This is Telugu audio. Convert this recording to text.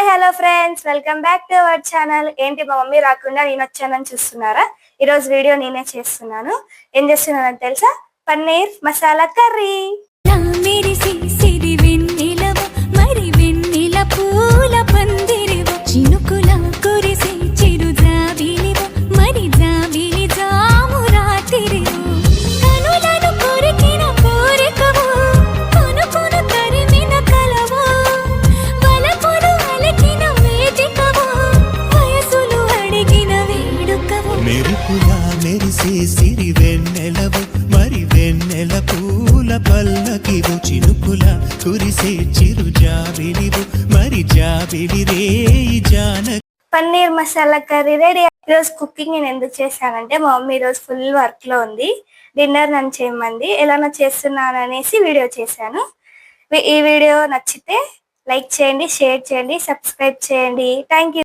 Hi hello friends, welcome back to our channel. ఏంటి మా మమ్మీ రాకుండా నేను వచ్చానని చూస్తున్నారా? ఈరోజు వీడియో నేనే చేస్తున్నాను. ఏం చేస్తున్నానని తెలుసా? పన్నీర్ మసాలా కర్రీ. మెరిసే సిరి వెన్నెలవు మరి వెన్నెల పూల పల్లకివు చినుకుల కురిసే చిరు జాబిలివు మరి జాబిలి రేయి జాన. Paneer masala curry ready. ఈరోజు కుకింగ్ నేను ఎందుకు చేశానంటే మా మమ్మీ ఈరోజు ఫుల్ వర్క్ లో ఉంది. డిన్నర్ నన్ను చేయమంది, ఎలానో చేస్తున్నాను అనేసి వీడియో చేశాను. ఈ వీడియో నచ్చితే లైక్ చేయండి, షేర్ చేయండి, సబ్స్క్రైబ్ చేయండి. Thank you.